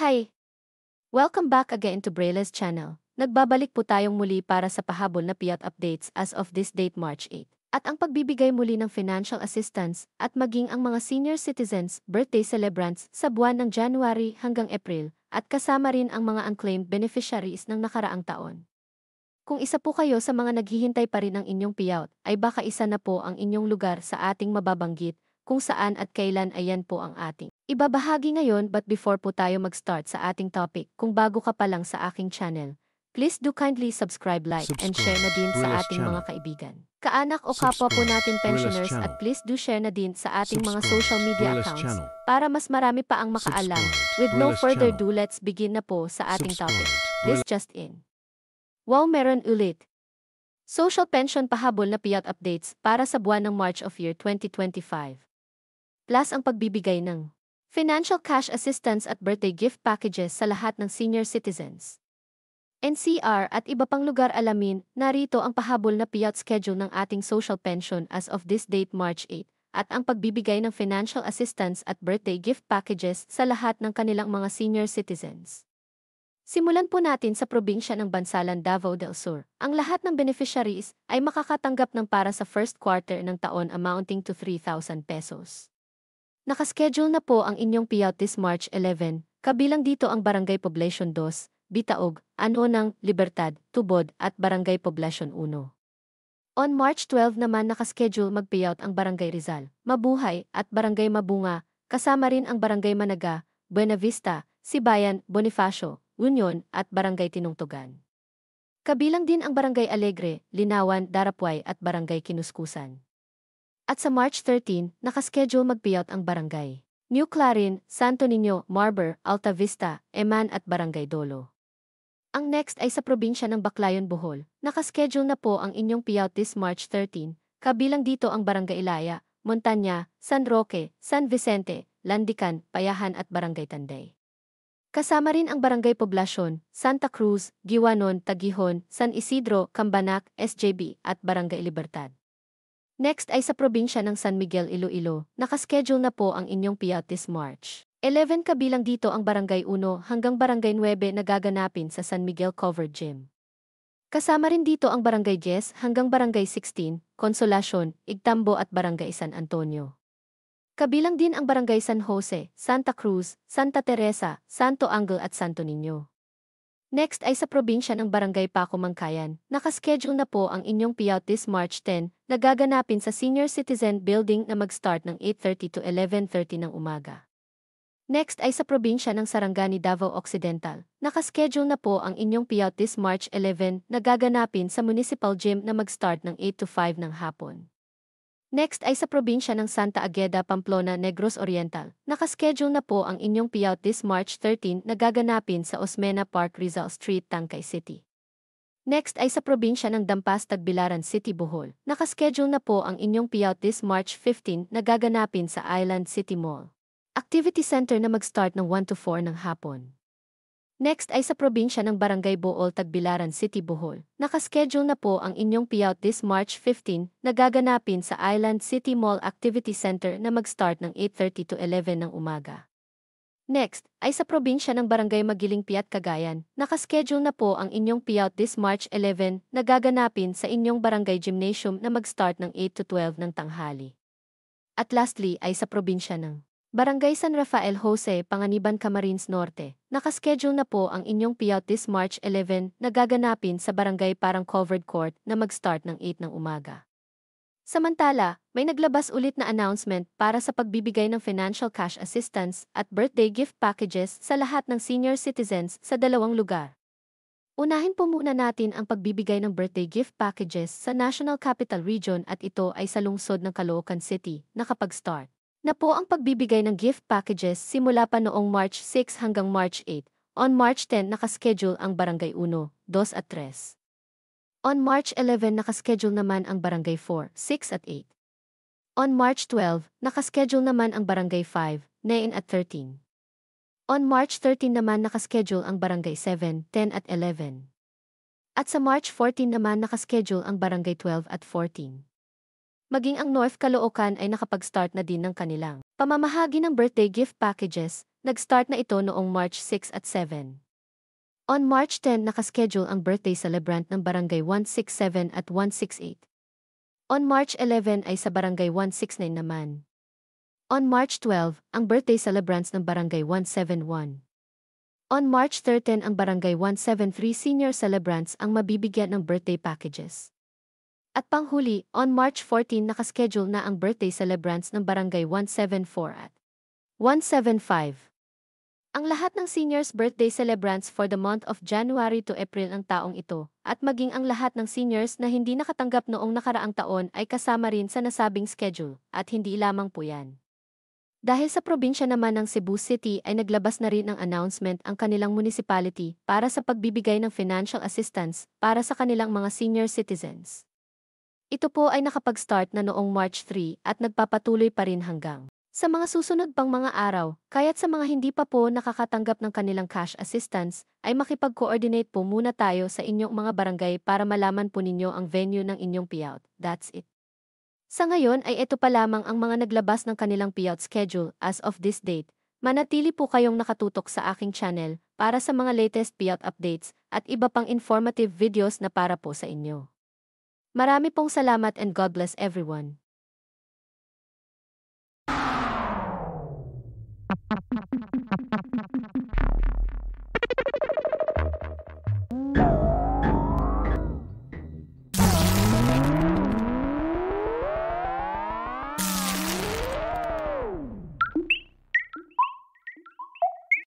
Hi! Welcome back again to Brayle's channel. Nagbabalik po tayong muli para sa pahabol na PIAT updates as of this date March 8. At ang pagbibigay muli ng financial assistance at maging ang mga senior citizens, birthday celebrants sa buwan ng January hanggang April at kasama rin ang mga unclaimed beneficiaries ng nakaraang taon. Kung isa po kayo sa mga naghihintay pa rin ng inyong payout, ay baka isa na po ang inyong lugar sa ating mababanggit kung saan at kailan ayan po ang ating ibabahagi ngayon. But before po tayo mag-start sa ating topic, kung bago ka pa lang sa aking channel, please do kindly subscribe, like, and share na din sa ating mga kaibigan, kaanak o kapwa po natin pensioners, at please do share na din sa ating mga social media accounts para mas marami pa ang makaalam. With no further ado, let's begin na po sa ating topic. This just in. Wow, meron ulit. Social pension pahabol na PIAT updates para sa buwan ng March of year 2025. Plus ang pagbibigay ng financial cash assistance at birthday gift packages sa lahat ng senior citizens. NCR at iba pang lugar. Alamin, narito ang pahabol na PIAT schedule ng ating social pension as of this date March 8 at ang pagbibigay ng financial assistance at birthday gift packages sa lahat ng kanilang mga senior citizens. Simulan po natin sa probinsya ng Bansalan, Davao del Sur. Ang lahat ng beneficiaries ay makakatanggap ng para sa first quarter ng taon amounting to 3,000 pesos. Nakaschedule na po ang inyong payout this March 11, kabilang dito ang Barangay Poblacion 2, Bitaog, Anonang, Libertad, Tubod at Barangay Poblacion 1. On March 12 naman nakaschedule mag-payout ang Barangay Rizal, Mabuhay at Barangay Mabunga, kasama rin ang Barangay Managa, Buena Vista, Sibayan, Bonifacio, Union at Barangay Tinungtugan. Kabilang din ang Barangay Alegre, Linawan, Darapway at Barangay Kinuskusan. At sa March 13, nakaschedule mag-payout ang Barangay New Clarin, Santo Niño, Marber, Alta Vista, Eman at Barangay Dolo. Ang next ay sa probinsya ng Baclayon, Bohol. Nakaschedule na po ang inyong payout this March 13, kabilang dito ang Barangay Ilaya, Montanya, San Roque, San Vicente, Landican, Payahan at Barangay Tanday. Kasama rin ang Barangay Poblacion, Santa Cruz, Giwanon, Tagihon, San Isidro, Cambanak, SJB at Barangay Libertad. Next ay sa probinsya ng San Miguel, Iloilo. Nakaschedule na po ang inyong payout this March 11, kabilang dito ang Barangay 1 hanggang Barangay 9 na gaganapin sa San Miguel Covered Gym. Kasama rin dito ang Barangay 10 hanggang Barangay 16, Consolacion, Igtambo at Barangay San Antonio. Kabilang din ang Barangay San Jose, Santa Cruz, Santa Teresa, Santo Angel at Santo Niño. Next ay sa probinsya ng Barangay Paco, Mangkayan. Nakaschedule na po ang inyong payout this March 10 na gaganapin sa Senior Citizen Building na mag-start ng 8:30 to 11:30 ng umaga. Next ay sa probinsya ng Sarangani, Davao Occidental. Nakaschedule na po ang inyong payout this March 11 na gaganapin sa Municipal Gym na mag-start ng 8 to 5 ng hapon. Next ay sa probinsya ng Santa Agueda, Pamplona, Negros Oriental. Nakaschedule na po ang inyong payout this March 13 na gaganapin sa Osmeña Park, Rizal Street, Tangkay City. Next ay sa probinsya ng Dampas, Tagbilaran City, Bohol. Nakaschedule na po ang inyong payout this March 15 na gaganapin sa Island City Mall Activity Center na mag-start ng 1 to 4 ng hapon. Next ay sa probinsya ng Barangay Bool, Tagbilaran City, Bohol. Nakaschedule na po ang inyong payout this March 15 na gaganapin sa Island City Mall Activity Center na mag-start ng 8:30 to 11 ng umaga. Next ay sa probinsya ng Barangay Magiling, Piat, Cagayan. Nakaschedule na po ang inyong payout this March 11 na gaganapin sa inyong Barangay Gymnasium na mag-start ng 8 to 12 ng tanghali. At lastly ay sa probinsya ng Barangay San Rafael Jose, Panganiban, Camarines Norte. Nakaschedule na po ang inyong payout this March 11 na gaganapin sa Barangay Parang Covered Court na mag-start ng 8 ng umaga. Samantala, may naglabas ulit na announcement para sa pagbibigay ng financial cash assistance at birthday gift packages sa lahat ng senior citizens sa dalawang lugar. Unahin po muna natin ang pagbibigay ng birthday gift packages sa National Capital Region at ito ay sa lungsod ng Caloocan City. Nakapag-start na po ang pagbibigay ng gift packages simula pa noong March 6 hanggang March 8. On March 10 nakaschedule ang Barangay 1, 2 at 3. On March 11 nakaschedule naman ang Barangay 4, 6 at 8. On March 12 nakaschedule naman ang Barangay 5, 9 at 13. On March 13 naman nakaschedule ang Barangay 7, 10 at 11. At sa March 14 naman nakaschedule ang Barangay 12 at 14. Maging ang North Caloocan ay nakapag-start na din ng kanilang pamamahagi ng birthday gift packages Nag-start na ito noong March 6 at 7. On March 10 nakaschedule ang birthday celebrant ng Barangay 167 at 168. On March 11 ay sa Barangay 169 naman. On March 12, ang birthday celebrants ng Barangay 171. On March 13 ang Barangay 173 senior celebrants ang mabibigyan ng birthday packages. At panghuli, on March 14 nakaschedule na ang birthday celebrants ng Barangay 174 at 175. Ang lahat ng seniors birthday celebrants for the month of January to April ang taong ito, at maging ang lahat ng seniors na hindi nakatanggap noong nakaraang taon ay kasama rin sa nasabing schedule, at hindi lamang po yan. Dahil sa probinsya naman ng Cebu City ay naglabas na rin ng announcement ang kanilang municipality para sa pagbibigay ng financial assistance para sa kanilang mga senior citizens. Ito po ay nakapag-start na noong March 3 at nagpapatuloy pa rin hanggang sa mga susunod pang mga araw, kaya't sa mga hindi pa po nakakatanggap ng kanilang cash assistance, ay makipag-coordinate po muna tayo sa inyong mga barangay para malaman po ninyo ang venue ng inyong payout. That's it. Sa ngayon ay ito pa lamang ang mga naglabas ng kanilang payout schedule as of this date. Manatili po kayong nakatutok sa aking channel para sa mga latest payout updates at iba pang informative videos na para po sa inyo. Marami pong salamat and God bless everyone.